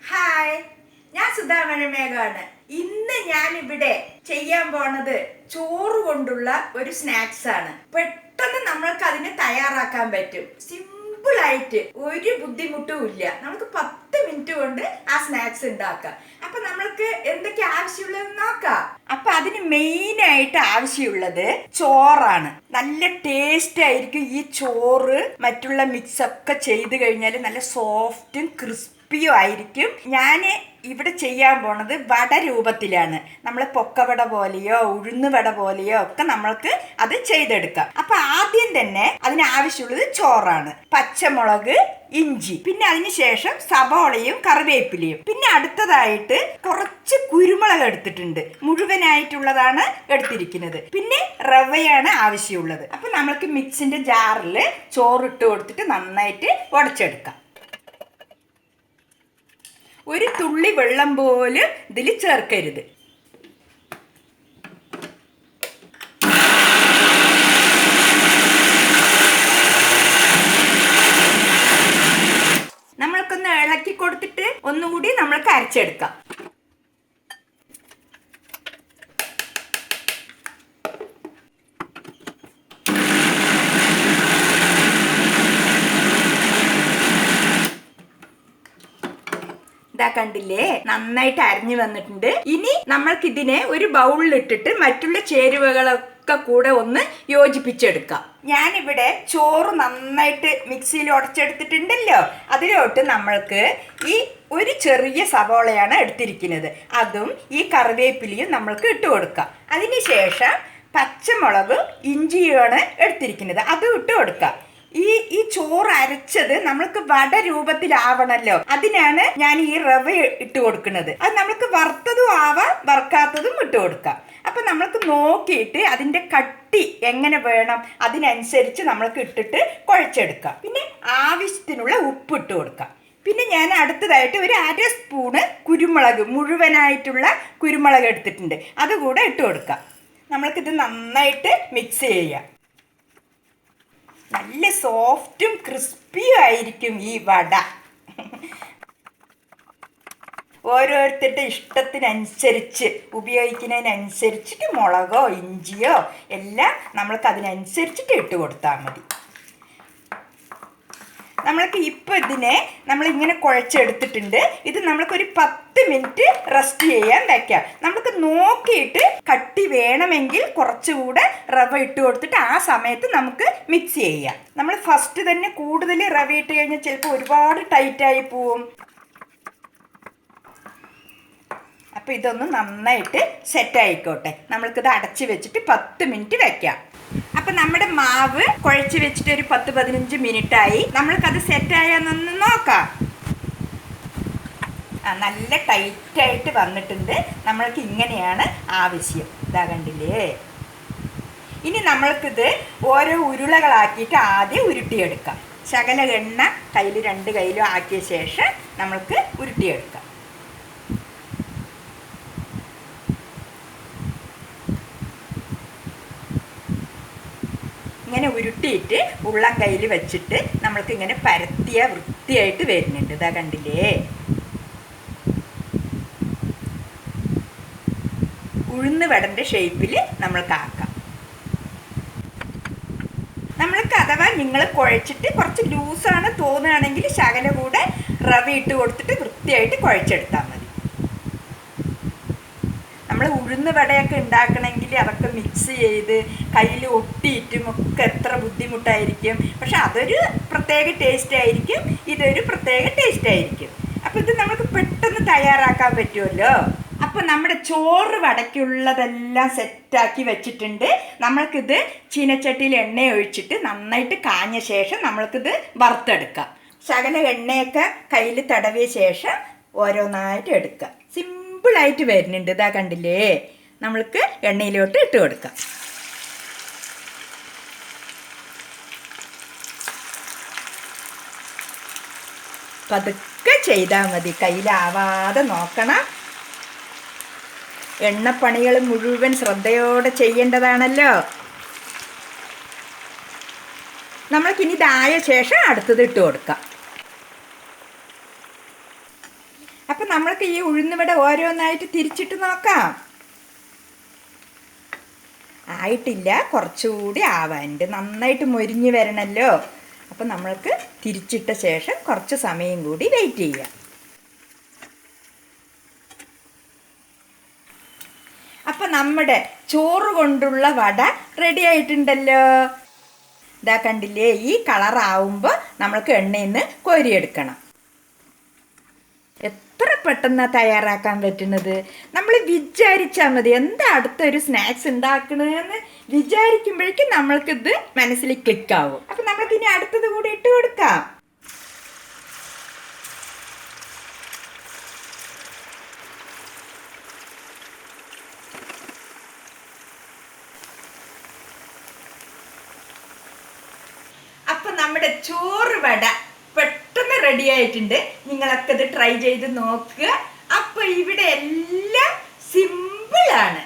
Hi, ഞാൻ സുധാമഴമേഘാണ്. ഇന്ന് ഞാൻ ഇവിടെ ചെയ്യാൻ പോണത് ചോറ് കൊണ്ടുള്ള ഒരു സ്നാക്സ് ആണ്. പെട്ടെന്ന് നമ്മൾക്ക് അതിനെ തയ്യാറാക്കാൻ പറ്റും. സിമ്പിൾ ആയിട്ട് ഒരു ബുദ്ധിമുട്ടും ഇല്ല. നമുക്ക് 10 മിനിറ്റ് കൊണ്ട് ആ സ്നാക്സ് ഉണ്ടാക്കാം. അപ്പൊ നമ്മൾക്ക് എന്തൊക്കെ ആവശ്യമുള്ളതെന്ന് നോക്കാം. അപ്പൊ അതിന് മെയിൻ ആയിട്ട് ആവശ്യമുള്ളത് ചോറാണ്. നല്ല ടേസ്റ്റ് ആയിരിക്കും ഈ ചോറ്. മറ്റുള്ള മിക്സ് ഒക്കെ ചെയ്ത് കഴിഞ്ഞാൽ നല്ല സോഫ്റ്റും ക്രിസ്പിയും ആയിരിക്കും. ഞാൻ ഇവിടെ ചെയ്യാൻ പോണത് വട രൂപത്തിലാണ്. നമ്മൾ പൊക്കവട പോലെയോ ഉഴുന്നുവട പോലെയോ ഒക്കെ നമ്മൾക്ക് അത് ചെയ്തെടുക്കാം. അപ്പൊ ആദ്യം തന്നെ അതിന് ആവശ്യമുള്ളത് ചോറാണ്, പച്ചമുളക്, ഇഞ്ചി, പിന്നെ അതിനുശേഷം സവോളയും കറിവേപ്പിലയും, പിന്നെ അടുത്തതായിട്ട് കുറച്ച് കുരുമുളക് എടുത്തിട്ടുണ്ട്, മുഴുവനായിട്ടുള്ളതാണ് എടുത്തിരിക്കുന്നത്. പിന്നെ റവയാണ് ആവശ്യമുള്ളത്. അപ്പൊ നമ്മൾക്ക് മിക്സിന്റെ ജാറിൽ ചോറിട്ട് കൊടുത്തിട്ട് നന്നായിട്ട് ഉടച്ചെടുക്കാം. ഒരു തുള്ളി വെള്ളം പോലും ഇതിൽ ചേർക്കരുത്. നമ്മൾക്കൊന്ന് ഇളക്കി കൊടുത്തിട്ട് ഒന്നുകൂടി നമ്മൾക്ക് അരച്ചെടുക്കാം. ഇതാ കണ്ടില്ലേ, നന്നായിട്ട് അരിഞ്ഞു വന്നിട്ടുണ്ട്. ഇനി നമ്മൾക്ക് ഇതിനെ ഒരു ബൗളിൽ ഇട്ടിട്ട് മറ്റുള്ള ചേരുവകളൊക്കെ കൂടെ ഒന്ന് യോജിപ്പിച്ചെടുക്കാം. ഞാനിവിടെ ചോറ് നന്നായിട്ട് മിക്സിയിൽ ഉടച്ചെടുത്തിട്ടുണ്ടല്ലോ, അതിലോട്ട് നമ്മൾക്ക് ഈ ഒരു ചെറിയ സവോളയാണ് എടുത്തിരിക്കുന്നത്. അതും ഈ കറിവേപ്പിലയും നമ്മൾക്ക് ഇട്ട് കൊടുക്കാം. അതിനുശേഷം പച്ചമുളകും ഇഞ്ചിയുമാണ് എടുത്തിരിക്കുന്നത്, അതും ഇട്ട് കൊടുക്കാം. ഈ ചോറ് അരച്ചത് നമ്മൾക്ക് വട രൂപത്തിലാവണല്ലോ, അതിനാണ് ഞാൻ ഈ റവ ഇട്ട് കൊടുക്കുന്നത്. അത് നമ്മൾക്ക് വറുത്തതും ആവാം, വറുക്കാത്തതും ഇട്ട് കൊടുക്കാം. അപ്പൊ നമ്മൾക്ക് നോക്കിയിട്ട് അതിന്റെ കട്ടി എങ്ങനെ വേണം അതിനനുസരിച്ച് നമ്മൾക്ക് ഇട്ടിട്ട് കുഴച്ചെടുക്കാം. പിന്നെ ആവശ്യത്തിനുള്ള ഉപ്പ് ഇട്ട് കൊടുക്കാം. പിന്നെ ഞാൻ അടുത്തതായിട്ട് ഒരു 1/2 സ്പൂണ് കുരുമുളക്, മുഴുവനായിട്ടുള്ള കുരുമുളക് എടുത്തിട്ടുണ്ട്, അതുകൂടെ ഇട്ട് കൊടുക്കാം. നമ്മൾക്കിത് നന്നായിട്ട് മിക്സ് ചെയ്യാം. നല്ല സോഫ്റ്റും ക്രിസ്പിയും ആയിരിക്കും ഈ വട. ഓരോരുത്തരുടെ ഇഷ്ടത്തിനനുസരിച്ച് ഉപയോഗിക്കുന്നതിനനുസരിച്ചിട്ട് മുളകോ ഇഞ്ചിയോ എല്ലാം നമ്മൾക്ക് അതിനനുസരിച്ചിട്ട് ഇട്ട് കൊടുത്താൽ മതി. നമ്മൾക്ക് ഇപ്പോൾ ഇതിനെ നമ്മളിങ്ങനെ കുഴച്ചെടുത്തിട്ടുണ്ട്. ഇത് നമ്മൾക്കൊരു 10 മിനിറ്റ് റെസ്റ്റ് ചെയ്യാൻ വയ്ക്കാം. നമുക്ക് നോക്കിയിട്ട് കട്ടി വേണമെങ്കിൽ കുറച്ചുകൂടെ റവ ഇട്ട് കൊടുത്തിട്ട് ആ സമയത്ത് നമുക്ക് മിക്സ് ചെയ്യാം. നമ്മൾ ഫസ്റ്റ് തന്നെ കൂടുതൽ റവ ഇട്ട് കഴിഞ്ഞാൽ ചിലപ്പോൾ ഒരുപാട് ടൈറ്റായി പോവും. അപ്പോൾ ഇതൊന്ന് നന്നായിട്ട് സെറ്റായിക്കോട്ടെ. നമ്മൾക്കിത് അടച്ച് വെച്ചിട്ട് 10 മിനിറ്റ് വയ്ക്കാം. അപ്പം നമ്മുടെ മാവ് കുഴച്ച് വെച്ചിട്ട് ഒരു 10-15 മിനിറ്റായി. നമ്മൾക്കത് സെറ്റായെന്നൊന്ന് നോക്കാം. നല്ല ടൈറ്റായിട്ട് വന്നിട്ടുണ്ട്. നമ്മൾക്ക് ഇങ്ങനെയാണ് ആവശ്യം. ഇതാ കണ്ടില്ലേ. ഇനി നമ്മൾക്കിത് ഓരോ ഉരുളകളാക്കിയിട്ട് ആദ്യം ഉരുട്ടിയെടുക്കാം. ശകല എണ്ണ കയ്യിൽ 2 കയ്യിലും ആക്കിയ ശേഷം നമ്മൾക്ക് ഉരുട്ടിയെടുക്കാം. ഇങ്ങനെ ഉരുട്ടിയിട്ട് ഉള്ളം കയ്യിൽ വെച്ചിട്ട് നമ്മൾക്ക് ഇങ്ങനെ പരത്തിയ വൃത്തിയായിട്ട് വരുന്നുണ്ട്. ഇതാ കണ്ടില്ലേ. ഉഴുന്ന് വടൻ്റെ ഷേപ്പിൽ നമ്മൾക്ക് ആക്കാം. നമ്മൾക്ക് അഥവാ നിങ്ങൾ കുഴച്ചിട്ട് കുറച്ച് ലൂസാണ് തോന്നുകയാണെങ്കിൽ ശകല കൂടെ റവ ഇട്ട് കൊടുത്തിട്ട് വൃത്തിയായിട്ട് കുഴച്ചെടുത്താൽ മതി. നമ്മൾ ഉഴുന്ന് വടയൊക്കെ ഉണ്ടാക്കണമെങ്കിൽ അതൊക്കെ മിക്സ് ചെയ്ത് കയ്യിൽ ഒട്ടിയിട്ടും ഒക്കെ എത്ര ബുദ്ധിമുട്ടായിരിക്കും. പക്ഷെ അതൊരു പ്രത്യേക ടേസ്റ്റ് ആയിരിക്കും, ഇതൊരു പ്രത്യേക ടേസ്റ്റ് ആയിരിക്കും. അപ്പോൾ ഇത് നമുക്ക് പെട്ടെന്ന് തയ്യാറാക്കാൻ പറ്റുമല്ലോ. അപ്പോൾ നമ്മുടെ ചോറ് വടയ്ക്കുള്ളതെല്ലാം സെറ്റാക്കി വെച്ചിട്ടുണ്ട്. നമ്മൾക്കിത് ചീനച്ചട്ടിയിൽ എണ്ണ ഒഴിച്ചിട്ട് നന്നായിട്ട് കാഞ്ഞ ശേഷം നമ്മൾക്കിത് വറുത്തെടുക്കാം. ശകല എണ്ണയൊക്കെ കയ്യിൽ തടവിയ ശേഷം ഓരോന്നായിട്ട് എടുക്കാം. സിമ്പിളായിട്ട് വരുന്നുണ്ട്. ഇതാ കണ്ടില്ലേ. നമ്മൾക്ക് എണ്ണയിലോട്ട് ഇട്ട് കൊടുക്കാം. പതുക്കെ ചെയ്താൽ മതി, കയ്യിലാവാതെ നോക്കണം. എണ്ണപ്പണികൾ മുഴുവൻ ശ്രദ്ധയോടെ ചെയ്യേണ്ടതാണല്ലോ. നമ്മൾക്കിനി ഇതായ ശേഷം അടുത്തത് ഇട്ട് കൊടുക്കാം. അപ്പം നമ്മൾക്ക് ഈ ഉഴുന്നുവട ഓരോന്നായിട്ട് തിരിച്ചിട്ട് നോക്കാം. ആയിട്ടില്ല, കുറച്ചുകൂടി ആവാനുണ്ട്, നന്നായിട്ട് മൊരിഞ്ഞ് വരണമല്ലോ. അപ്പം നമ്മൾക്ക് തിരിച്ചിട്ട ശേഷം കുറച്ച് സമയം കൂടി വെയിറ്റ് ചെയ്യാം. അപ്പം നമ്മുടെ ചോറ് കൊണ്ടുള്ള വട റെഡി ആയിട്ടുണ്ടല്ലോ. ഇതാ കണ്ടില്ലേ, ഈ കളറാവുമ്പോൾ നമ്മൾക്ക് എണ്ണയിൽ നിന്ന് കോരിയെടുക്കണം. എത്ര പെട്ടെന്നാണ് തയ്യാറാക്കാൻ പറ്റുന്നത്. നമ്മൾ വിചാരിച്ചാൽ മതി, എന്താ അടുത്തൊരു സ്നാക്സ് ഉണ്ടാക്കണമെന്ന് വിചാരിക്കുമ്പോഴേക്കും നമ്മൾക്കിത് മനസ്സിൽ ക്ലിക്കാവും. അപ്പം നമ്മൾക്കിനി അടുത്തത് കൂടി ഇട്ട് കൊടുക്കാം. അപ്പം നമ്മുടെ ചോറ് വട പെട്ടെന്ന് റെഡി ആയിട്ടുണ്ട്. നിങ്ങളൊക്കെ ഇത് ട്രൈ ചെയ്ത് നോക്കുക. അപ്പോൾ ഇവിടെ എല്ലാം സിമ്പിളാണ്.